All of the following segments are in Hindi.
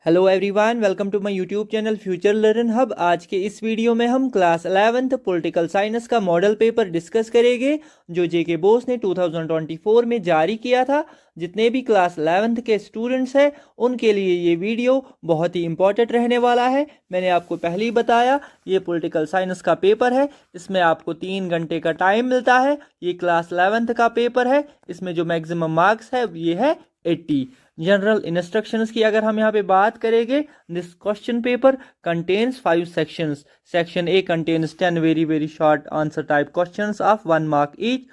Hello everyone, welcome to my YouTube channel future learn hub. आज के इस वीडियो में हम क्लास 11th पॉलिटिकल साइंस का मॉडल पेपर डिस्कस करेंगे जो जेके बोस ने 2024 में जारी किया था। जितने भी क्लास 11th के स्टूडेंट्स हैं उनके लिए ये वीडियो बहुत ही इंपॉर्टेंट रहने वाला है। मैंने आपको पहले ही बताया ये पॉलिटिकल साइंस का पेपर है, इसमें आपको 3 घंटे का टाइम मिलता है। ये क्लास 11th का पेपर है, इसमें जो मैक्सिमम मार्क्स है ये है 80। जनरल इंस्ट्रक्शंस की अगर हम यहाँ पे बात करेंगे, this question paper contains 5 sections. Section A contains 10 very short answer type questions of 1 mark each.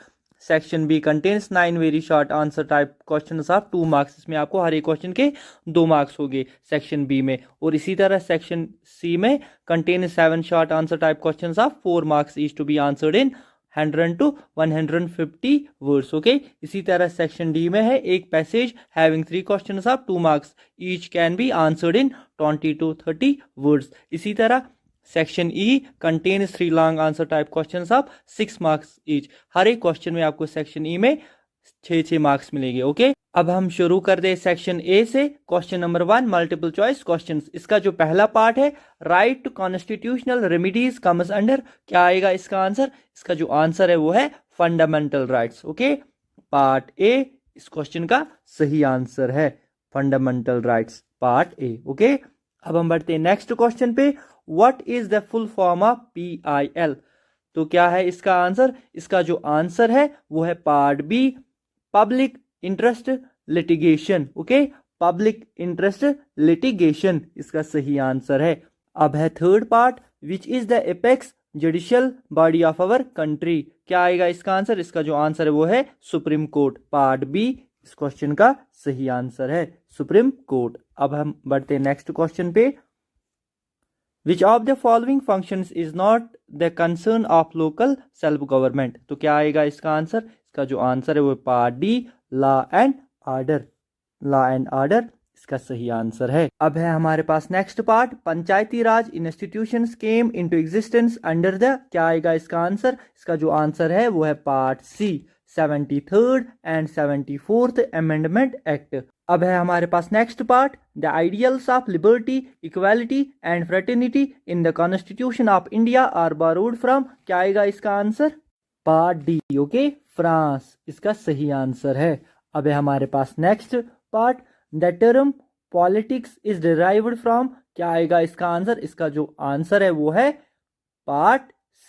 Section B contains 9 very short answer type questions of 2 marks. इसमें आपको हर एक क्वेश्चन के 2 मार्क्स होंगे सेक्शन बी में। और इसी तरह सेक्शन सी में contains 7 short answer type questions of 4 marks each to be answered in 100 to 150 words. Okay, इसी तरह सेक्शन डी में है एक passage having 3 questions of 2 marks each can be answered in 20 to 30 words. इसी तरह section E contains 3 long answer type questions of 6 marks each. हर एक क्वेश्चन में आपको सेक्शन ई में 6 मार्क्स मिलेंगे। ओके, अब हम शुरू कर दे सेक्शन ए से। Question number 1 multiple choice questions. इसका जो पहला पार्ट है right to constitutional remedies comes under, क्या आएगा इसका आंसर? इसका जो आंसर है वो है fundamental rights. Okay, part A इस क्वेश्चन का सही आंसर है, fundamental rights part A. Okay, अब हम बढ़ते हैं नेक्स्ट क्वेश्चन पे। What is the full form of PIL? तो क्या है इसका आंसर? इसका जो आंसर है वो है part B, public interest litigation. Okay, public interest litigation इसका सही आंसर है। अब है third part, which is the apex judicial body of our country? क्या आएगा इसका आंसर? इसका जो आंसर है वो है सुप्रीम कोर्ट। पार्ट बी इस क्वेश्चन का सही आंसर है, सुप्रीम कोर्ट। अब हम बढ़ते हैं नेक्स्ट क्वेश्चन पे। विच of the following functions is not the concern of local self government? तो क्या आएगा इसका आंसर? इसका जो आंसर है वो part D, law and order. Law and order इसका सही आंसर है। अब है हमारे पास next part, Panchayati Raj institutions came into existence under the, क्या आएगा इसका आंसर? इसका जो आंसर है वो है part C, 73rd and 74th amendment act. अब है हमारे पास next part, the ideals of liberty, equality and fraternity in the constitution of India are borrowed from, क्या आएगा इसका answer? Part D, okay, France इसका सही आंसर है। अब है हमारे पास next part, the term politics is derived from, क्या आएगा इसका आंसर? इसका जो आंसर है वो है part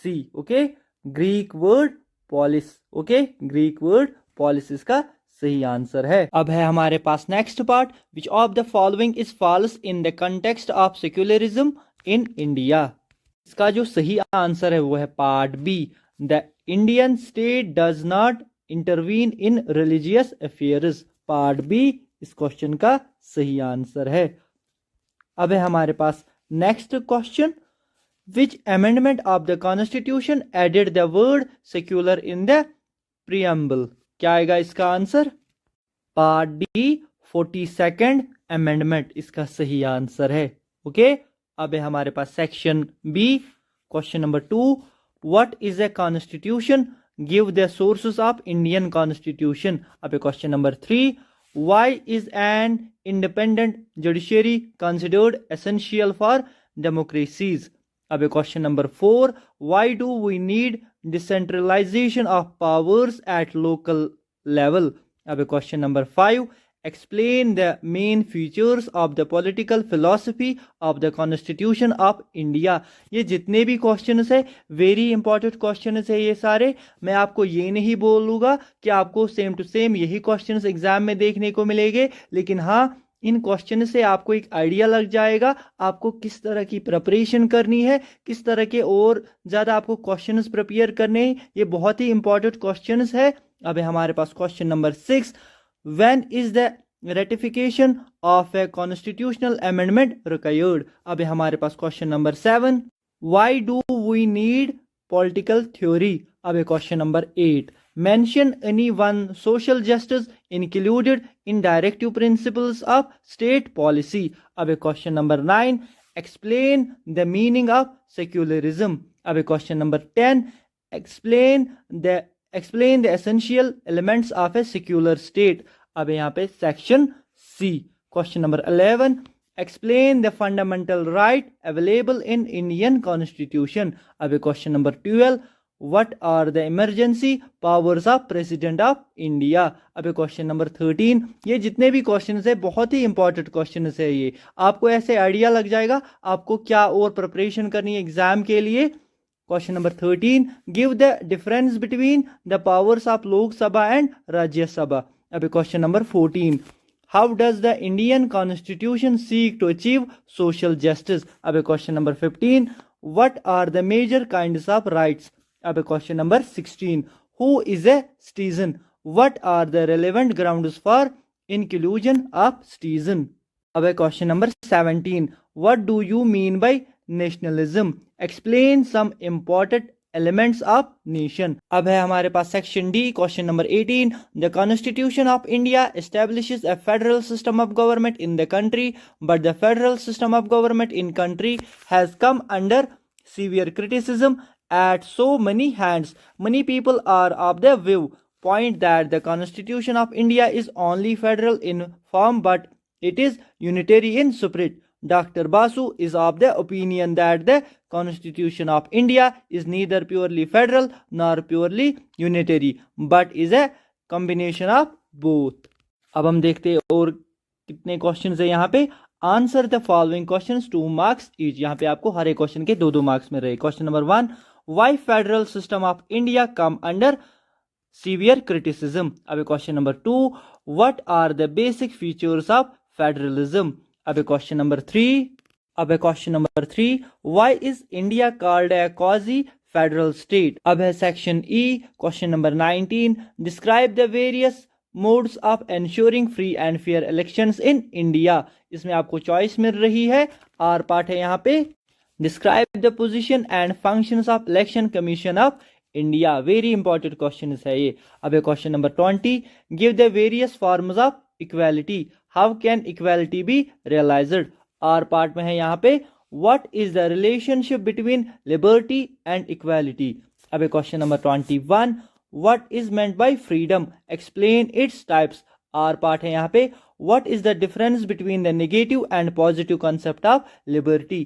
C, okay, Greek word polis. Okay, Greek word polis इसका सही आंसर है। अब है हमारे पास next part, which of the following is false in the context of secularism in India? इसका जो सही आंसर है वो है part B, the Indian state does not intervene in religious affairs. Part B इस क्वेश्चन का सही आंसर है। अब है हमारे पास next question, which amendment of the constitution added the word secular in the preamble? क्या आएगा इसका answer? Part D, 42nd amendment इसका सही आंसर है। ओके, अब है हमारे पास section B, question number 2, what is a constitution? Give the sources of Indian constitution. अब है question number 3, why is an independent judiciary considered essential for democracies? अब है question number 4, why do we need decentralisation of powers at local level? अब है question number 5, explain the main features of the political philosophy of the constitution of India. ये जितने भी क्वेश्चंस है वेरी इंपॉर्टेंट क्वेश्चंस है ये सारे। मैं आपको ये नहीं बोलूँगा कि आपको सेम टू सेम यही क्वेश्चंस एग्जाम में देखने को मिलेंगे, लेकिन हाँ इन क्वेश्चन से आपको एक आइडिया लग जाएगा आपको किस तरह की प्रिपरेशन करनी है, किस तरह के और ज़्यादा आपको क्वेश्चंस प्रिपेयर करने हैं। ये बहुत ही इंपॉर्टेंट क्वेश्चंस है। अब है हमारे पास question number 6, when is the ratification of a constitutional amendment required? अब है हमारे पास question number 7, why do we need political theory? अब है question number 8, mention any one social justice included in directive principles of state policy. अब है question number 9, explain the meaning of secularism. अब है question number 10, explain the essential elements of a secular state. अब है यहाँ पे section C. Question number 11, explain the fundamental right available in Indian constitution. अब question number 12, what are the emergency powers of president of India. अब क्वेश्चन नंबर 13, ये जितने भी क्वेश्चन है बहुत ही इंपॉर्टेंट क्वेश्चन है, ये आपको ऐसे आइडिया लग जाएगा आपको क्या और प्रिपरेशन करनी है एग्जाम के लिए। Question number 13, give the difference between the powers of Lok Sabha and Rajya Sabha. अब question number 14, how does the Indian constitution seek to achieve social justice. अब question number 15, what are the major kinds of rights. अब question number 16, who is a citizen, what are the relevant grounds for inclusion of citizen. अब question number 17, what do you mean by nationalism, explain some important elements of nation. अब है हमारे पास section D, question number 18, the constitution of India establishes a federal system of government in the country, but the federal system of government in country has come under severe criticism at so many hands. Many people are of the view point that the Constitution of India is only federal in form, but it is unitary in spirit. Dr. Basu is of the opinion that the Constitution of India is neither purely federal nor purely unitary, but is a combination of both. अब हम देखते हैं और कितने क्वेश्चन है यहाँ पे। Answer the following questions 2 marks each. यहाँ पे आपको हर एक क्वेश्चन के 2-2 मार्क्स में रहे। Question number 1, why federal system of India come under severe criticism. अब question number 2, what are the basic features of federalism. अब question number 3, why is India called a quasi federal state. अब है section E, question number 19, describe the various modes of ensuring free and fair elections in India. इसमें आपको चॉइस मिल रही है, आर पार्ट है यहाँ पे। Describe the position and functions of election commission of India. Very important question है ये। अब question number 20, give the various forms of equality, how can equality be realised. आर पार्ट में है यहाँ पे, what is the relationship between liberty and equality. अब question number 21, What is meant by freedom? Explain its types. R part है यहाँ पे, What is the difference between the negative and positive concept of liberty?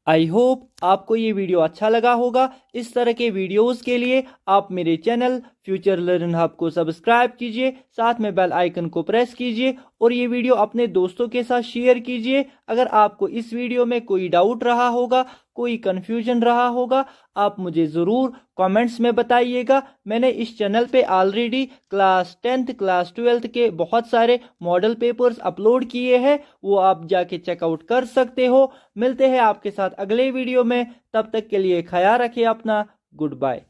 I hope आपको ये वीडियो अच्छा लगा होगा। इस तरह के वीडियोस के लिए आप मेरे चैनल फ्यूचर लर्न हब को सब्सक्राइब कीजिए, साथ में बेल आइकन को प्रेस कीजिए और ये वीडियो अपने दोस्तों के साथ शेयर कीजिए। अगर आपको इस वीडियो में कोई डाउट रहा होगा, कोई कंफ्यूजन रहा होगा, आप मुझे ज़रूर कमेंट्स में बताइएगा। मैंने इस चैनल पे already class 10th class 12th के बहुत सारे मॉडल पेपर्स अपलोड किए हैं, वो आप जाके चेकआउट कर सकते हो। मिलते हैं आपके साथ अगले वीडियो में, तब तक के लिए ख्याल रखिए अपना। Good bye.